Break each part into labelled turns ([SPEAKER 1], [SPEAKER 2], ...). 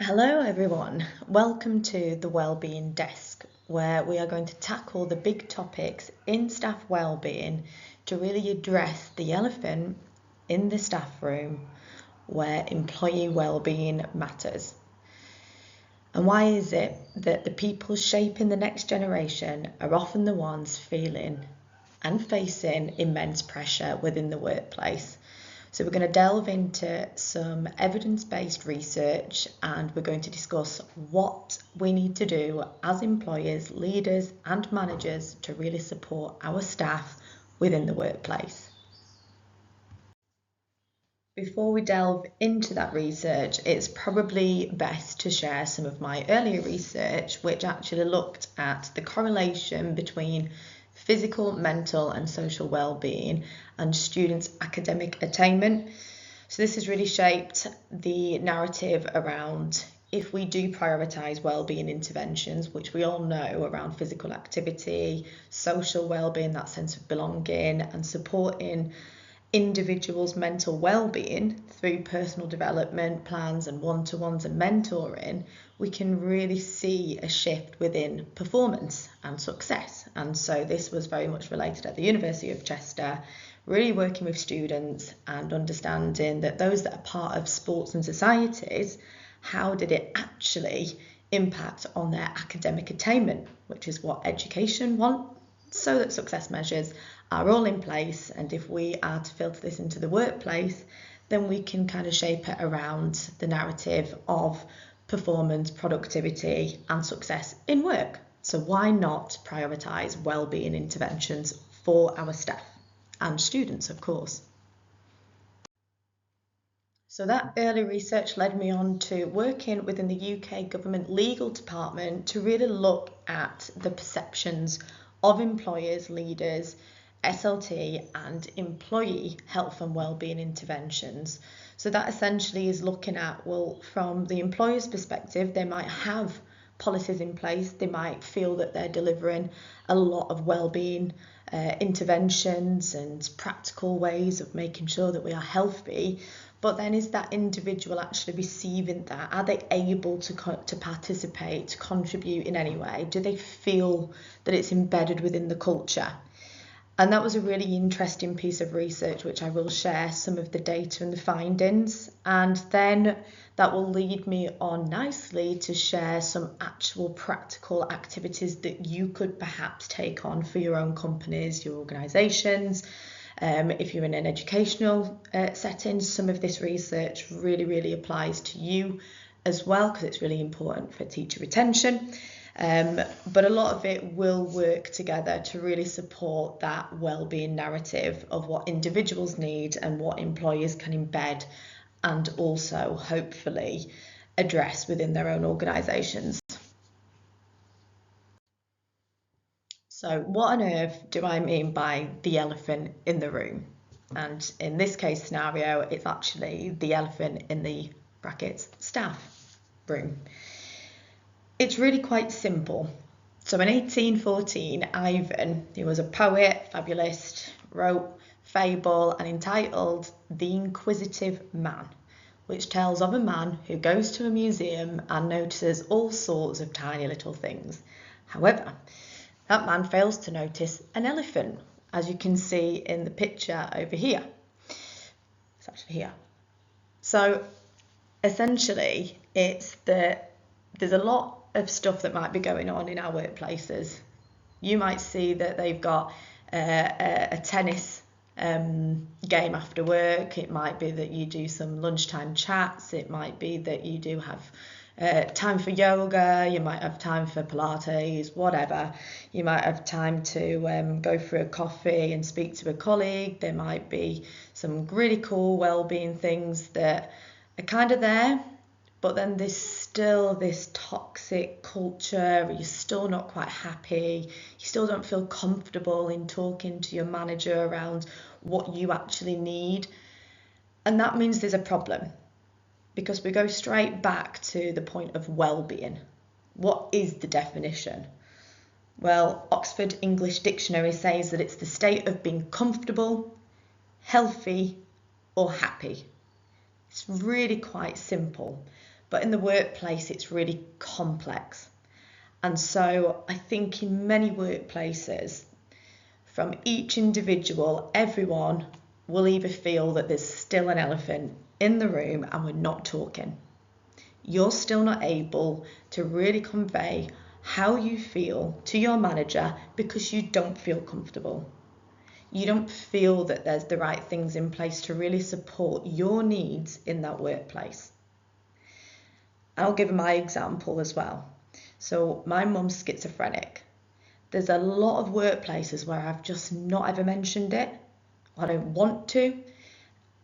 [SPEAKER 1] Hello everyone, welcome to the Wellbeing Desk, where we are going to tackle the big topics in staff wellbeing to really address the elephant in the staff room where employee wellbeing matters. And why is it that the people shaping the next generation are often the ones feeling and facing immense pressure within the workplace? So we're going to delve into some evidence-based research and we're going to discuss what we need to do as employers, leaders and managers to really support our staff within the workplace. Before we delve into that research, it's probably best to share some of my earlier research, which actually looked at the correlation between physical, mental and social well-being and students' academic attainment. So this has really shaped the narrative around if we do prioritise wellbeing interventions, which we all know around physical activity, social wellbeing, that sense of belonging and supporting individuals' mental well-being through personal development plans and one-to-ones and mentoring, we can really see a shift within performance and success. And so this was very much related at the University of Chester, really working with students and understanding that those that are part of sports and societies, how did it actually impact on their academic attainment, which is what education wants, so that success measures are all in place. And if we are to filter this into the workplace, then we can kind of shape it around the narrative of performance, productivity and success in work. So why not prioritise wellbeing interventions for our staff and students, of course. So that early research led me on to working within the UK government legal department to really look at the perceptions of employers, leaders, SLT and employee health and wellbeing interventions. So that essentially is looking at, well, from the employer's perspective, they might have policies in place, they might feel that they're delivering a lot of wellbeing interventions and practical ways of making sure that we are healthy. But then is that individual actually receiving that? Are they able to participate, to contribute in any way? Do they feel that it's embedded within the culture? And that was a really interesting piece of research, which I will share some of the data and the findings. And then that will lead me on nicely to share some actual practical activities that you could perhaps take on for your own companies, your organisations. If you're in an educational setting, some of this research really applies to you as well, because it's really important for teacher retention. But a lot of it will work together to really support that wellbeing narrative of what individuals need and what employers can embed and also hopefully address within their own organisations. So what on earth do I mean by the elephant in the room? And in this case scenario, it's actually the elephant in the brackets staff room. It's really quite simple. So in 1814, Ivan, who was a poet, fabulist, wrote fable and entitled The Inquisitive Man, which tells of a man who goes to a museum and notices all sorts of tiny little things. However, that man fails to notice an elephant, as you can see in the picture over here. It's actually here. So essentially, it's that there's a lot of stuff that might be going on in our workplaces. You might see that they've got a tennis game after work. It might be that you do some lunchtime chats. It might be that you do have time for yoga. You might have time for Pilates, whatever. You might have time to go for a coffee and speak to a colleague. There might be some really cool well-being things that are kind of there, but then there's still this toxic culture. You're still not quite happy. You still don't feel comfortable in talking to your manager around what you actually need. And that means there's a problem, because we go straight back to the point of well-being. What is the definition? Well, Oxford English Dictionary says that it's the state of being comfortable, healthy, or happy. It's really quite simple. But in the workplace, it's really complex. And so I think in many workplaces, from each individual, everyone will either feel that there's still an elephant in the room and we're not talking. You're still not able to really convey how you feel to your manager because you don't feel comfortable. You don't feel that there's the right things in place to really support your needs in that workplace. I'll give my example as well. So my mum's schizophrenic. There's a lot of workplaces where I've just not ever mentioned it. I don't want to.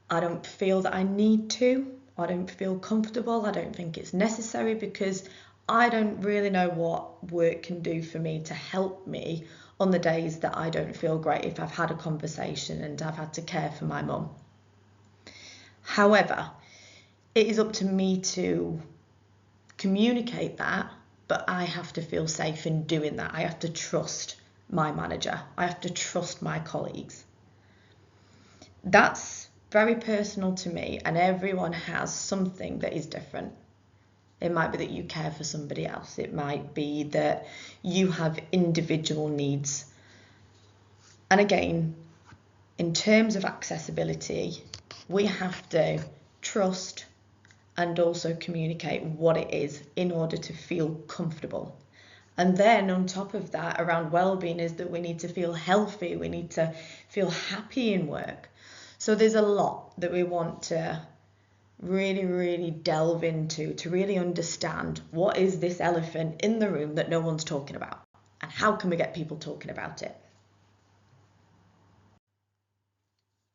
[SPEAKER 1] I don't feel that I need to. I don't feel comfortable. I don't think it's necessary because I don't really know what work can do for me to help me on the days that I don't feel great if I've had a conversation and I've had to care for my mum. However, it is up to me to communicate that, but I have to feel safe in doing that. I have to trust my manager. I have to trust my colleagues. That's very personal to me, and everyone has something that is different. It might be that you care for somebody else. It might be that you have individual needs. And again, in terms of accessibility, we have to trust and also communicate what it is in order to feel comfortable. And then on top of that, around well-being, is that we need to feel healthy. We need to feel happy in work. So there's a lot that we want to really delve into to really understand what is this elephant in the room that no one's talking about, and how can we get people talking about it.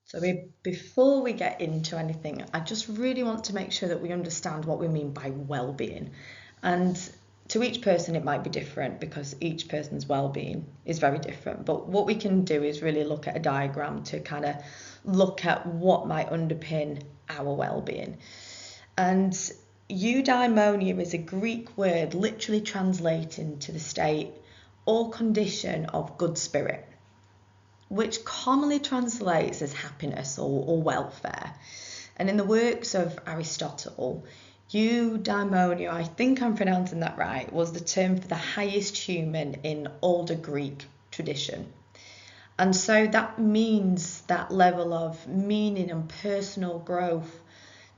[SPEAKER 1] So before we get into anything, I just really want to make sure that we understand what we mean by well-being. And to each person it might be different because each person's well-being is very different. But what we can do is really look at a diagram to kind of look at what might underpin our well-being. And eudaimonia is a Greek word literally translating to the state or condition of good spirit, which commonly translates as happiness or welfare. And in the works of Aristotle, eudaimonia, I think I'm pronouncing that right, was the term for the highest human in older Greek tradition. And so that means that level of meaning and personal growth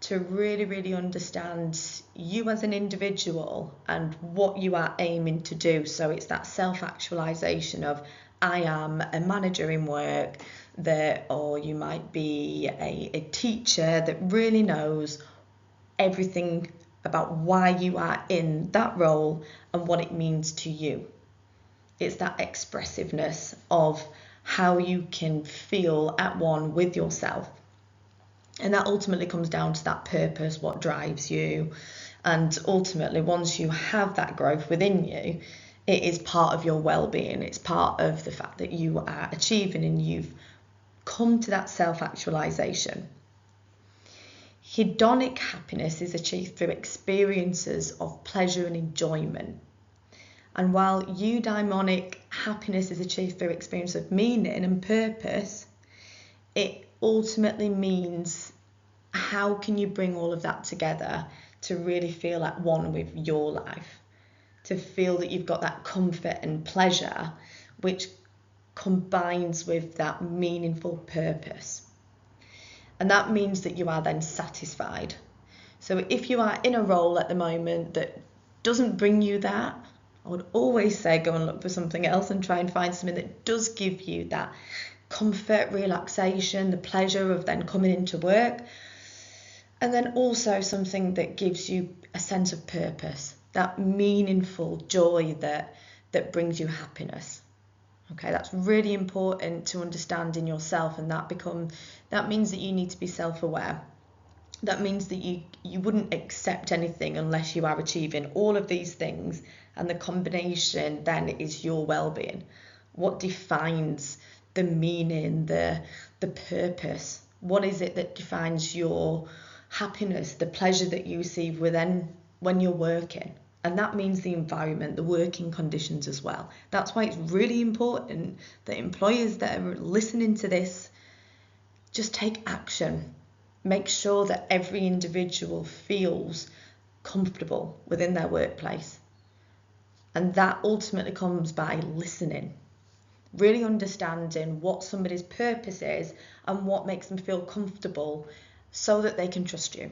[SPEAKER 1] to really understand you as an individual and what you are aiming to do. So it's that self-actualization of I am a manager in work, or you might be a teacher that really knows everything about why you are in that role and what it means to you. It's that expressiveness of how you can feel at one with yourself. And that ultimately comes down to that purpose, what drives you. And ultimately, once you have that growth within you, it is part of your well-being. It's part of the fact that you are achieving and you've come to that self-actualization. Hedonic happiness is achieved through experiences of pleasure and enjoyment. And while eudaimonic happiness is achieved through experience of meaning and purpose, it ultimately means how can you bring all of that together to really feel at one with your life, to feel that you've got that comfort and pleasure, which combines with that meaningful purpose. And that means that you are then satisfied. So if you are in a role at the moment that doesn't bring you that, I would always say go and look for something else and try and find something that does give you that comfort, relaxation, the pleasure of then coming into work. And then also something that gives you a sense of purpose, that meaningful joy that brings you happiness. Okay, that's really important to understand in yourself, and that means that you need to be self-aware. That means that you wouldn't accept anything unless you are achieving all of these things, and the combination then is your well-being. What defines the meaning, the purpose? What is it that defines your happiness, the pleasure that you receive when you're working? And that means the environment, the working conditions as well. That's why it's really important that employers that are listening to this just take action. Make sure that every individual feels comfortable within their workplace. And that ultimately comes by listening, really understanding what somebody's purpose is and what makes them feel comfortable so that they can trust you.